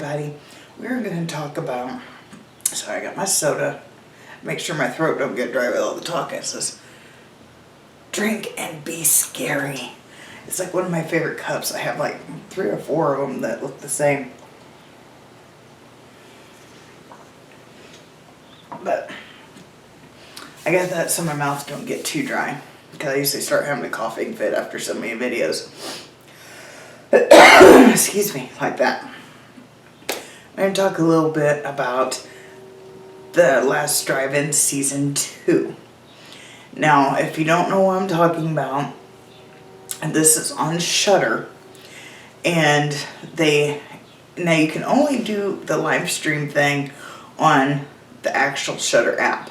everybody. We're going to talk about, sorry, I got my soda. Make sure my throat don't get dry with all the talking. It says, drink and be scary. It's like one of my favorite cups. I have like 3 or 4 of them that look the same. But I got that so my mouth don't get too dry, because I usually start having a coughing fit after so many videos. Excuse me, like that. I'm going to talk a little bit about the last drive-in season 2. Now, if you don't know what I'm talking about, this is on Shudder, and now you can only do the live stream thing on the actual Shudder app.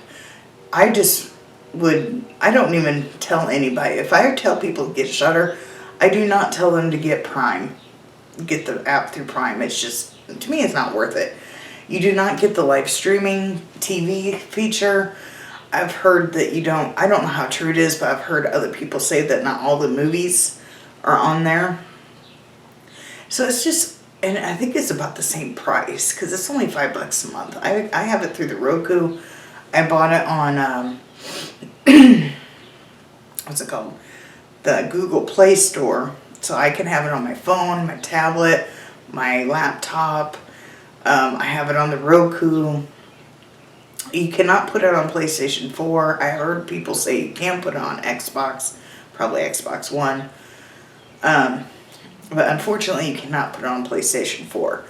I don't even tell anybody. If I tell people to get Shudder, I do not tell them to get Prime. Get the app through Prime. It's just, to me, it's not worth it. You do not get the live streaming TV feature. I've heard that you don't, I don't know how true it is, but I've heard other people say that not all the movies are on there. So it's just, and I think it's about the same price, because it's only $5 a month. I have it through the Roku. I bought it on, what's it called? The Google Play Store. So I can have it on my phone, my tablet, my laptop. I have it on the Roku. You cannot put it on PlayStation 4. I heard people say you can put it on Xbox, probably Xbox One. But unfortunately, you cannot put it on PlayStation 4.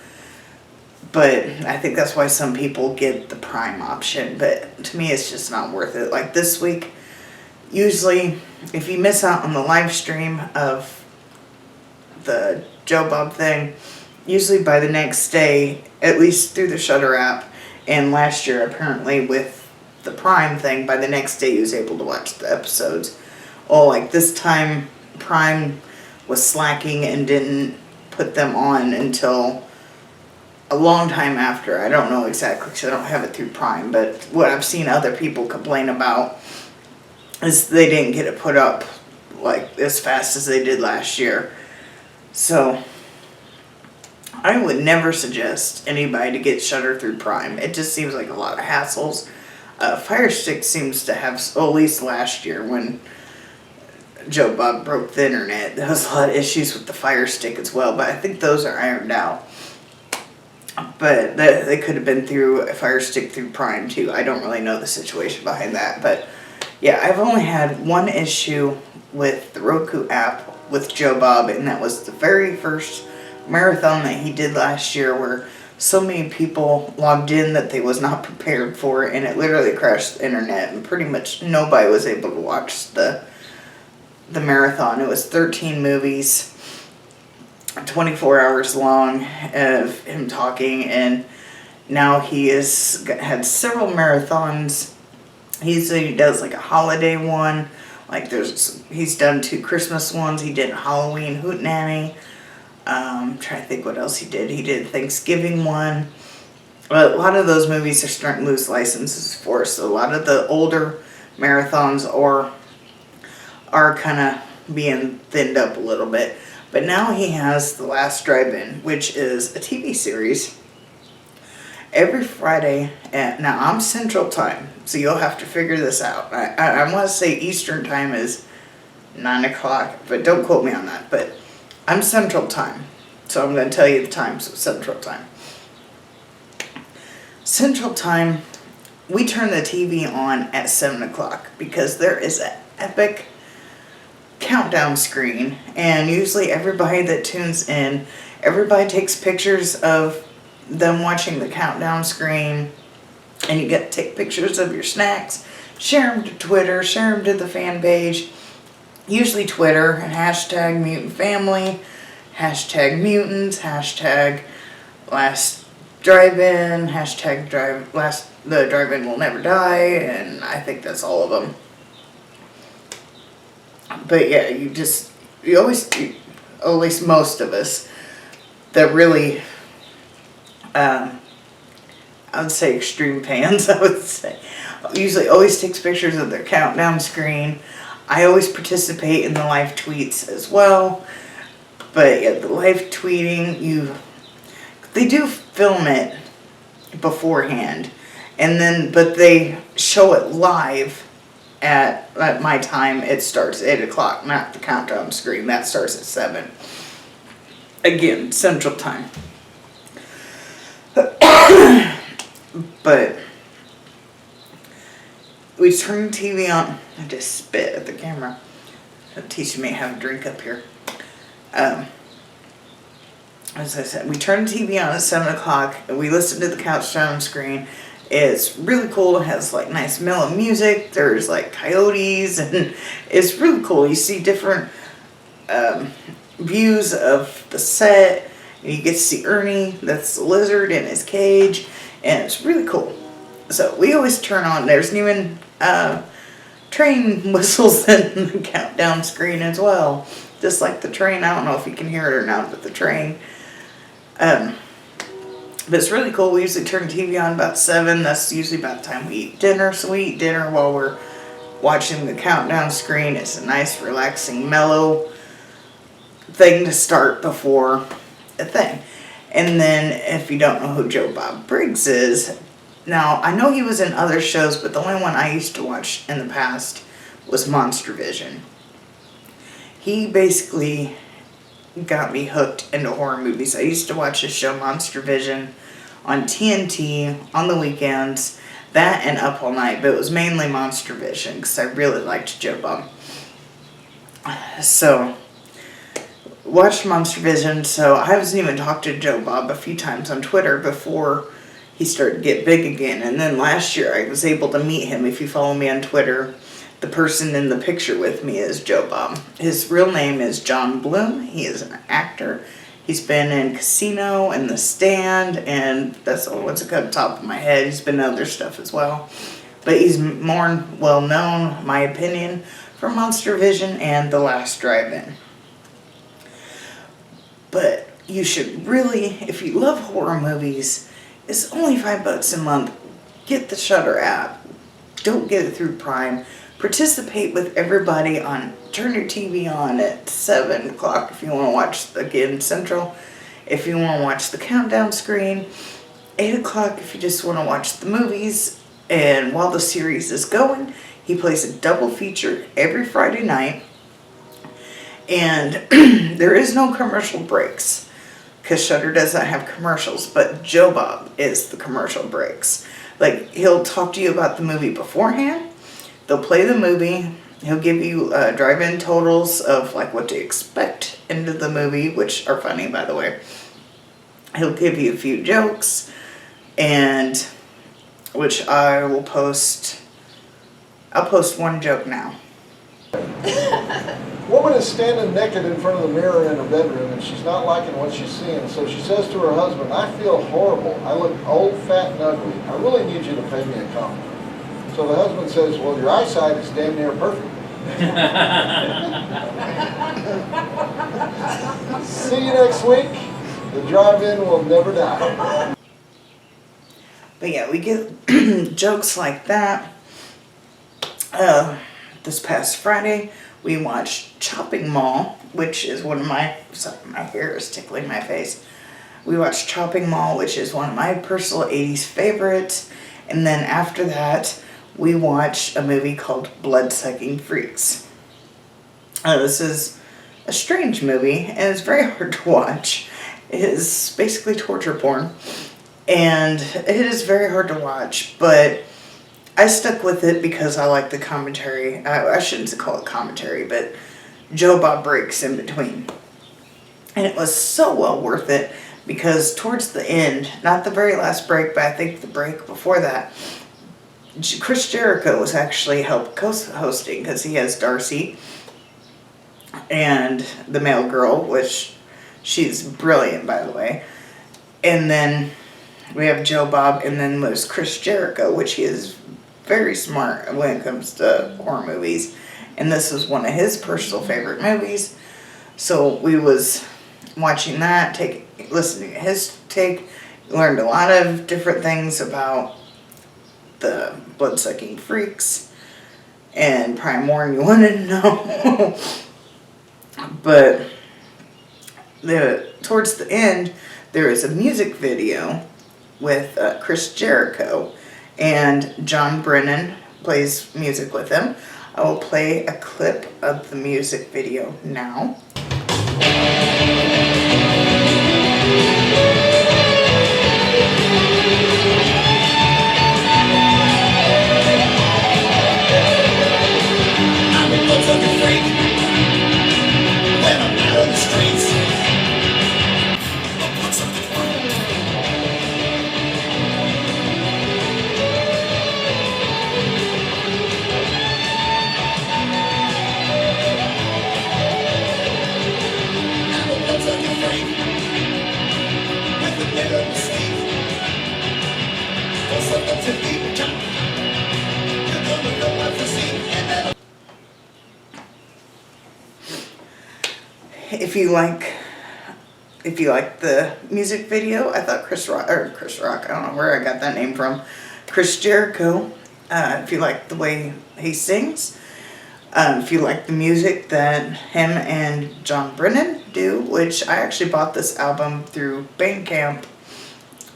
But I think that's why some people get the Prime option. But to me, it's just not worth it. Like this week, usually, if you miss out on the live stream of the Joe Bob thing, usually by the next day, at least through the Shudder app, and last year apparently with the Prime thing, by the next day you was able to watch the episodes. Oh, like this time Prime was slacking and didn't put them on until a long time after. I don't know exactly because I don't have it through Prime, but what I've seen other people complain about is they didn't get it put up like as fast as they did last year. So I would never suggest anybody to get Shudder through Prime. It just seems like a lot of hassles. Fire Stick seems to have, well, at least last year when Joe Bob broke the internet, there was a lot of issues with the Fire Stick as well, but I think those are ironed out. But they could have been through a Fire Stick through Prime too. I don't really know the situation behind that, but yeah, I've only had one issue with the Roku app with Joe Bob, and that was the very first marathon that he did last year, where so many people logged in that they was not prepared for it, and it literally crashed the internet, and pretty much nobody was able to watch the marathon. It was 13 movies, 24 hours long of him talking, and now he has had several marathons. He usually does like a holiday one, like he's done 2 Christmas ones. He did a Halloween Hootenanny. I'm trying to think what else he did. He did a Thanksgiving one. But a lot of those movies are starting to lose licenses for us. So a lot of the older marathons are kind of being thinned up a little bit. But now he has The Last Drive-In, which is a TV series. Every Friday now I'm Central Time, so you'll have to figure this out. I want to say Eastern Time is 9 o'clock, but don't quote me on that. But I'm Central Time, so I'm going to tell you the times of Central Time. Central Time, we turn the TV on at 7 o'clock because there is an epic countdown screen, and usually everybody that tunes in, everybody takes pictures of them watching the countdown screen, and you get to take pictures of your snacks, share them to Twitter, share them to the fan page. Usually Twitter, and hashtag Mutant Family, hashtag Mutants, hashtag Last Drive-In, hashtag the Drive-In Will Never Die, and I think that's all of them. But yeah, you always, at least most of us, that really, I would say extreme fans, I would say, usually always takes pictures of their countdown screen. I always participate in the live tweets as well. But yeah, the live tweeting, they do film it beforehand, and then but they show it live at my time. It starts at 8 o'clock, not the countdown screen. That starts at 7. Again, Central Time. But we turn the TV on. I just spit at the camera. They're teaching me how to drink up here. As I said, we turn the TV on at 7 o'clock, and we listen to the countdown screen. It's really cool. It has like nice mellow music. There's like coyotes, and it's really cool. You see different views of the set. And you get to see Ernie, that's the lizard, in his cage, and it's really cool. So we always turn on. There's even train whistles in the countdown screen as well. Just like the train. I don't know if you can hear it or not, but the train. But it's really cool. We usually turn the TV on about 7. That's usually about the time we eat dinner. So we eat dinner while we're watching the countdown screen. It's a nice, relaxing, mellow thing to start before a thing. And then, if you don't know who Joe Bob Briggs is, now I know he was in other shows, but the only one I used to watch in the past was Monster Vision. He basically got me hooked into horror movies. I used to watch his show Monster Vision on TNT on the weekends, that and Up All Night, but it was mainly Monster Vision because I really liked Joe Bob. So, watched Monster Vision, so I wasn't even talked to Joe Bob a few times on Twitter before he started to get big again. And then last year I was able to meet him. If you follow me on Twitter, the person in the picture with me is Joe Bob. His real name is John Bloom. He is an actor. He's been in Casino and The Stand, and that's what's at the top of my head. He's been in other stuff as well. But he's more well known, in my opinion, for Monster Vision and The Last Drive-In. But you should really, if you love horror movies, it's only $5 a month. Get the Shudder app. Don't get it through Prime. Participate with everybody on, turn your TV on at 7 o'clock if you want to watch, again, Central. If you want to watch the countdown screen. 8 o'clock if you just want to watch the movies. And while the series is going, he plays a double feature every Friday night. And there is no commercial breaks, because Shudder doesn't have commercials, but Joe Bob is the commercial breaks. Like, he'll talk to you about the movie beforehand. They'll play the movie. He'll give you drive-in totals of like what to expect into the movie, which are funny, by the way. He'll give you a few jokes, and which I will post. I'll post one joke now. Woman is standing naked in front of the mirror in her bedroom, and she's not liking what she's seeing. So she says to her husband, "I feel horrible. I look old, fat, and ugly. I really need you to pay me a compliment." So the husband says, "Well, your eyesight is damn near perfect." See you next week. The drive-in will never die. But yeah, we get jokes like that. This past Friday, we watched Chopping Mall, which is one of my... Sorry, my hair is tickling my face. We watched Chopping Mall, which is one of my personal 80s favorites. And then after that, we watched a movie called Blood-Sucking Freaks. This is a strange movie, and it's very hard to watch. It is basically torture porn, and it is very hard to watch, but I stuck with it because I like the commentary. I shouldn't call it commentary, but Joe Bob Briggs in between. And it was so well worth it, because towards the end, not the very last break, but I think the break before that, Chris Jericho was actually helped co-hosting, because he has Darcy and the male girl, which she's brilliant, by the way. And then we have Joe Bob, and then there's Chris Jericho, which he is very smart when it comes to horror movies. And this was one of his personal favorite movies. So we was watching that, listening to his take, learned a lot of different things about the Blood-Sucking Freaks, and probably more than you wanted to know. But towards the end, there is a music video with Chris Jericho, and John Brennan plays music with him. I will play a clip of the music video now. If you like the music video, I thought Chris Rock, I don't know where I got that name from, Chris Jericho, if you like the way he sings, if you like the music that him and John Brennan do, which I actually bought this album through Bandcamp,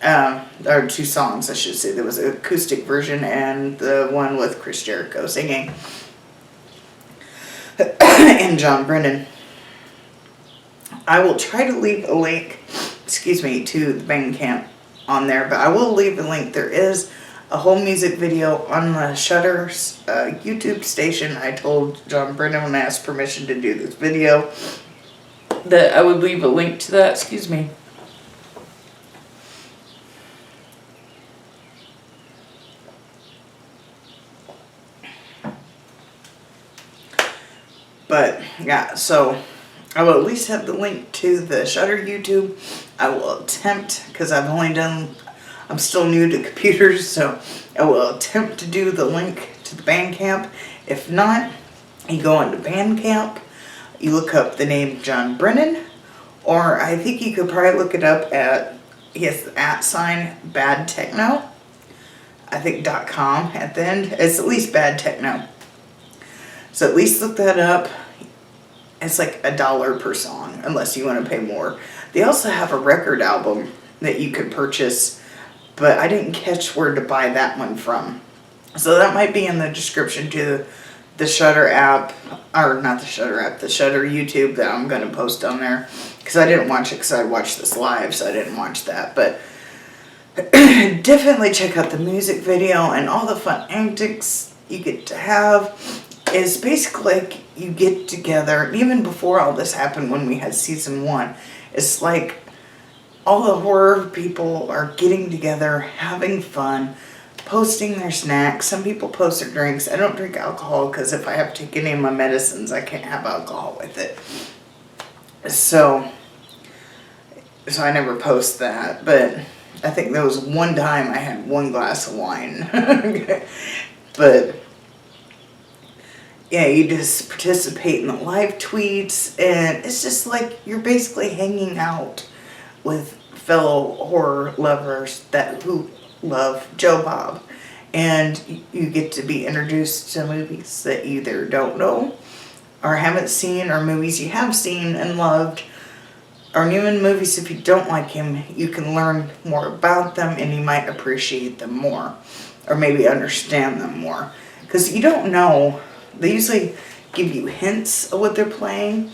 or 2 songs I should say. There was an acoustic version and the one with Chris Jericho singing and John Brennan. I will try to leave a link, to the Bandcamp on there, but I will leave a link. There is a whole music video on the Shudder's YouTube station. I told John Brennan when I asked permission to do this video that I would leave a link to that. But yeah, so I will at least have the link to the Shudder YouTube. I will attempt, because I'm still new to computers, so I will attempt to do the link to the Bandcamp. If not, you go into Bandcamp, you look up the name John Brennan, or I think you could probably look it up at, he has the @ Bad Techno, I think .com at the end. It's at least Bad Techno. So at least look that up. It's like $1 per song, unless you want to pay more. They also have a record album that you can purchase, but I didn't catch where to buy that one from. So that might be in the description to the Shudder app, or not the Shudder app, the Shudder YouTube that I'm going to post on there. Because I didn't watch it, because I watched this live, so I didn't watch that. But definitely check out the music video and all the fun antics you get to have. Is basically like you get together, even before all this happened when we had season 1, it's like all the horror people are getting together, having fun, posting their snacks. Some people post their drinks. I don't drink alcohol because if I have to take any of my medicines, I can't have alcohol with it. So I never post that, but I think there was one time I had 1 glass of wine. But yeah, you just participate in the live tweets, and it's just like you're basically hanging out with fellow horror lovers who love Joe Bob, and you get to be introduced to movies that you either don't know or haven't seen, or movies you have seen and loved, or even movies if you don't like him, you can learn more about them and you might appreciate them more, or maybe understand them more, because you don't know. They usually give you hints of what they're playing.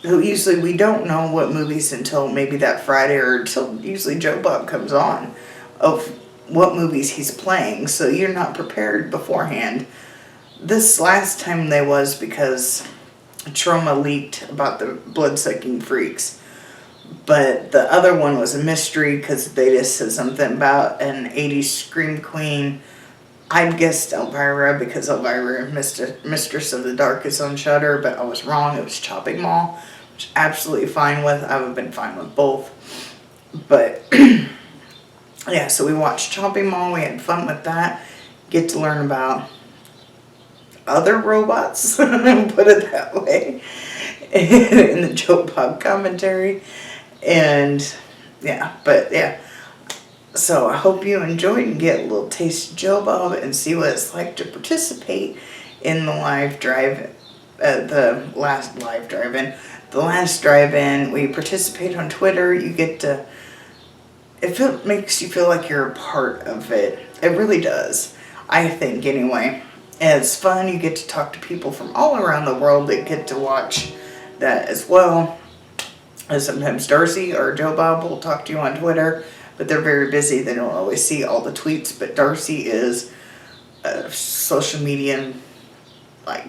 So usually we don't know what movies until maybe that Friday, or until usually Joe Bob comes on, of what movies he's playing. So you're not prepared beforehand. This last time they was because Trauma leaked about the blood-sucking freaks. But the other one was a mystery because they just said something about an 80s scream queen. I guessed Elvira because Elvira, Mistress of the Dark, is on Shudder, but I was wrong. It was Chopping Mall, which I'm absolutely fine with. I would have been fine with both. But yeah, so we watched Chopping Mall. We had fun with that. Get to learn about other robots, put it that way, in the Joe Bob commentary. And yeah, but yeah. So I hope you enjoyed and get a little taste of Joe Bob and see what it's like to participate in the live drive, the last live drive-in, the last drive-in. We participate on Twitter. You get to, makes you feel like you're a part of it. It really does. I think anyway. And it's fun. You get to talk to people from all around the world that get to watch that as well. And sometimes Darcy or Joe Bob will talk to you on Twitter, but they're very busy. They don't always see all the tweets. But Darcy is a social media, like,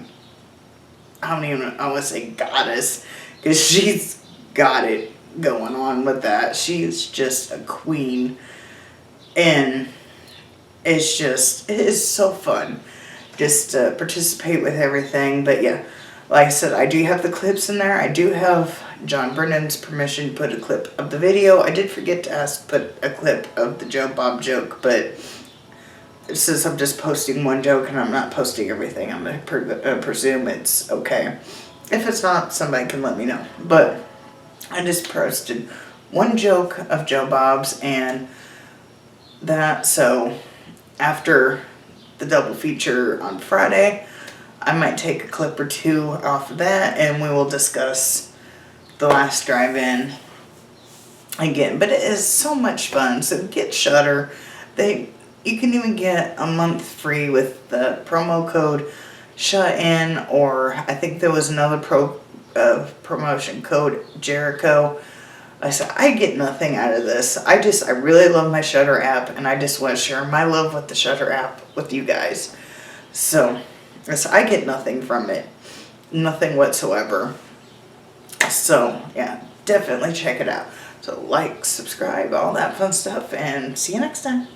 I don't even, I want to say goddess, because she's got it going on with that. She's just a queen, and it is so fun just to participate with everything. But yeah, like I said, I do have the clips in there. I do have John Brennan's permission to put a clip of the video. I did forget to ask put a clip of the Joe Bob joke, but since I'm just posting one joke and I'm not posting everything, I'm going to presume it's okay. If it's not, somebody can let me know. But I just posted one joke of Joe Bob's and that. So after the double feature on Friday, I might take a clip or two off of that and we will discuss the last drive-in again. But it is so much fun. So get Shudder. You can even get a month free with the promo code SHUTIN, or I think there was another promotion code Jericho. I said, I get nothing out of this. I really love my Shudder app, and I just want to share my love with the Shudder app with you guys. So I get nothing from it. Nothing whatsoever. So, yeah, definitely check it out. So like, subscribe, all that fun stuff, and see you next time.